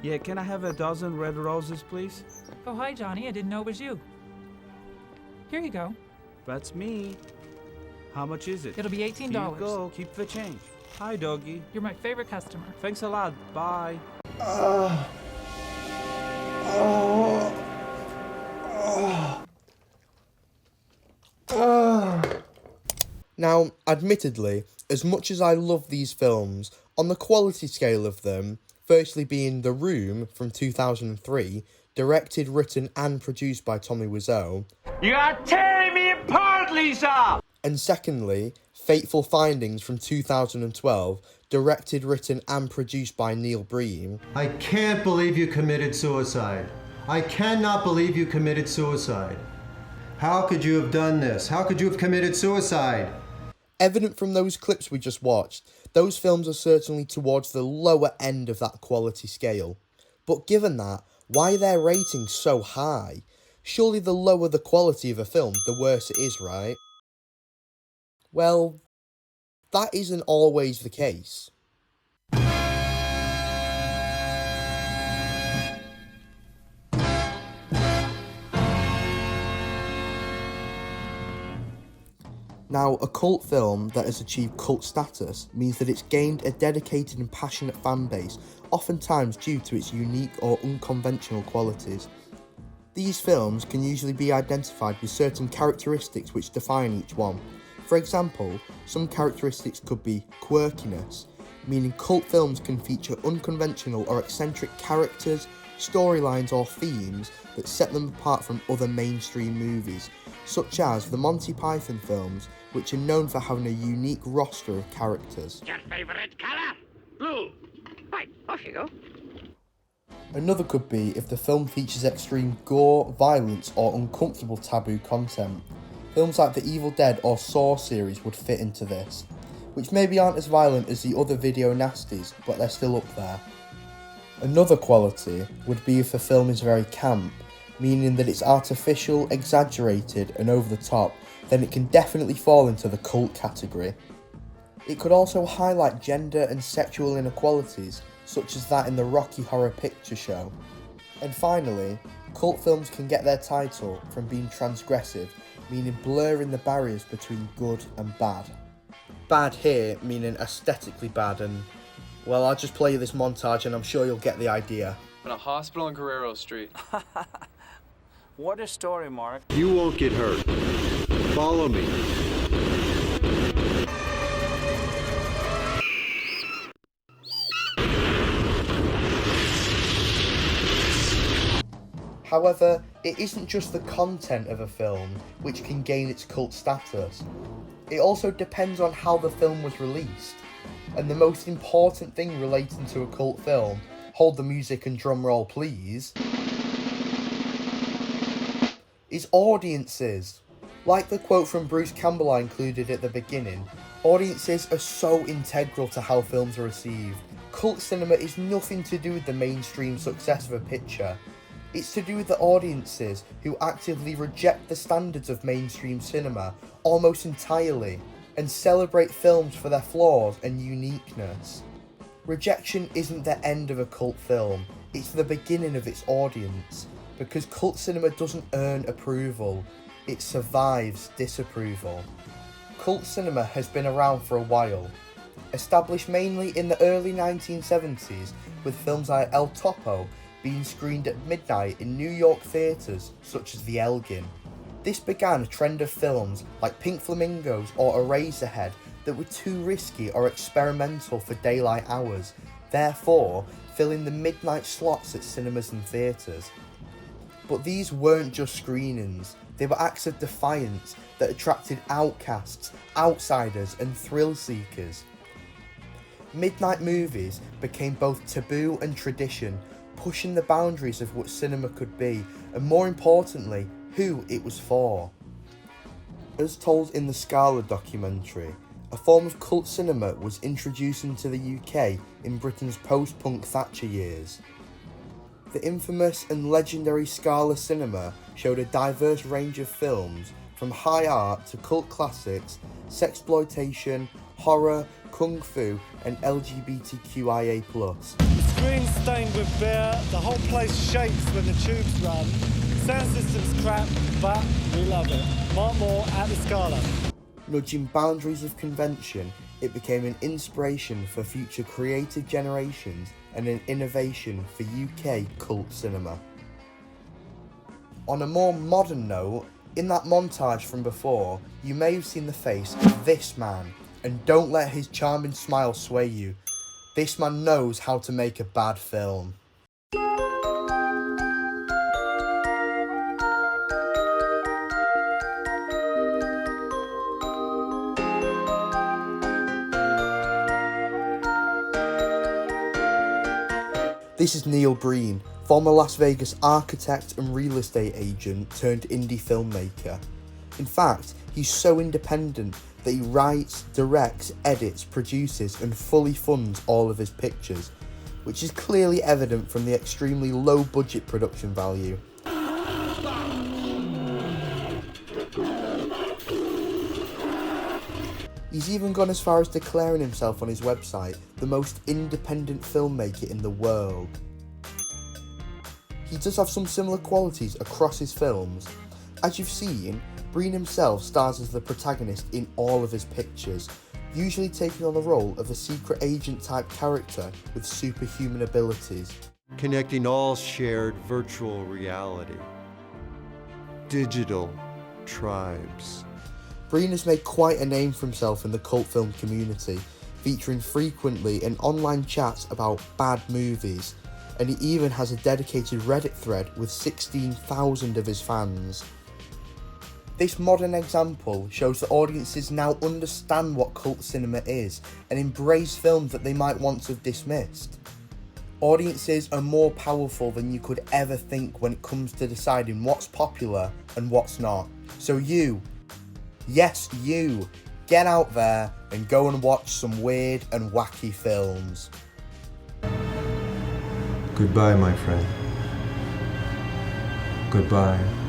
Yeah, can I have a dozen red roses, please? Oh, hi, Johnny. I didn't know it was you. Here you go. That's me. How much is it? It'll be $18. Here you go. Keep the change. Hi, doggy. You're my favorite customer. Thanks a lot. Bye. Now, admittedly, as much as I love these films, on the quality scale of them, firstly being The Room from 2003, directed, written and produced by Tommy Wiseau, You are tearing me apart, Lisa! and secondly, Fateful Findings from 2012, directed, written and produced by Neil Breen, I can't believe you committed suicide. I cannot believe you committed suicide. How could you have done this? How could you have committed suicide? evident from those clips we just watched, those films are certainly towards the lower end of that quality scale. But given that, why are their ratings so high? Surely the lower the quality of a film, the worse it is, right? Well, that isn't always the case. Now, a cult film that has achieved cult status means that it's gained a dedicated and passionate fan base, oftentimes due to its unique or unconventional qualities. These films can usually be identified with certain characteristics which define each one. For example, some characteristics could be quirkiness, meaning cult films can feature unconventional or eccentric characters, storylines or themes that set them apart from other mainstream movies, such as the Monty Python films, which are known for having a unique roster of characters. Your favorite color? Blue. Right, off you go. Another could be if the film features extreme gore, violence or uncomfortable taboo content. Films like the Evil Dead or Saw series would fit into this, which maybe aren't as violent as the other video nasties, but they're still up there. Another quality would be if a film is very camp, meaning that it's artificial, exaggerated and over the top, then it can definitely fall into the cult category. It could also highlight gender and sexual inequalities, such as that in the Rocky Horror Picture Show. And finally, cult films can get their title from being transgressive, meaning blurring the barriers between good and bad. Bad here meaning aesthetically bad, and well, I'll just play you this montage and I'm sure you'll get the idea. In a hospital on Guerrero Street. What a story, Mark. You won't get hurt. Follow me. However, it isn't just the content of a film which can gain its cult status. It also depends on how the film was released. And the most important thing relating to a cult film, hold the music and drum roll please, is audiences. Like the quote from Bruce Campbell I included at the beginning, audiences are so integral to how films are received. Cult cinema is nothing to do with the mainstream success of a picture. It's to do with the audiences who actively reject the standards of mainstream cinema almost entirely and celebrate films for their flaws and uniqueness. Rejection isn't the end of a cult film, it's the beginning of its audience, because cult cinema doesn't earn approval, it survives disapproval. Cult cinema has been around for a while, established mainly in the early 1970s with films like El Topo being screened at midnight in New York theatres such as the Elgin. This began a trend of films like Pink Flamingos or Eraserhead that were too risky or experimental for daylight hours, therefore filling the midnight slots at cinemas and theatres. But these weren't just screenings, they were acts of defiance that attracted outcasts, outsiders and thrill seekers. Midnight movies became both taboo and tradition, pushing the boundaries of what cinema could be, and more importantly, who it was for. As told in the Scala documentary, a form of cult cinema was introduced into the UK in Britain's post-punk Thatcher years. The infamous and legendary Scala cinema showed a diverse range of films, from high art to cult classics, sexploitation, horror, kung fu and LGBTQIA+. screen's stained with beer, the whole place shakes when the tubes run. Sound system's crap, but we love it. Mark Moore at the Scala. Nudging boundaries of convention, it became an inspiration for future creative generations and an innovation for UK cult cinema. On a more modern note, in that montage from before, you may have seen the face of this man, and don't let his charming smile sway you. This man knows how to make a bad film. This is Neil Breen, former Las Vegas architect and real estate agent turned indie filmmaker. In fact, he's so independent that he writes, directs, edits, produces and fully funds all of his pictures, which is clearly evident from the extremely low budget production value. He's even gone as far as declaring himself on his website the most independent filmmaker in the world. He does have some similar qualities across his films. As you've seen, Breen himself stars as the protagonist in all of his pictures, usually taking on the role of a secret agent type character with superhuman abilities. Connecting all shared virtual reality. Digital tribes. Breen has made quite a name for himself in the cult film community, featuring frequently in online chats about bad movies, and he even has a dedicated Reddit thread with 16,000 of his fans. This modern example shows that audiences now understand what cult cinema is and embrace films that they might once have dismissed. Audiences are more powerful than you could ever think when it comes to deciding what's popular and what's not. So you, yes you, get out there and go and watch some weird and wacky films. Goodbye, my friend. Goodbye.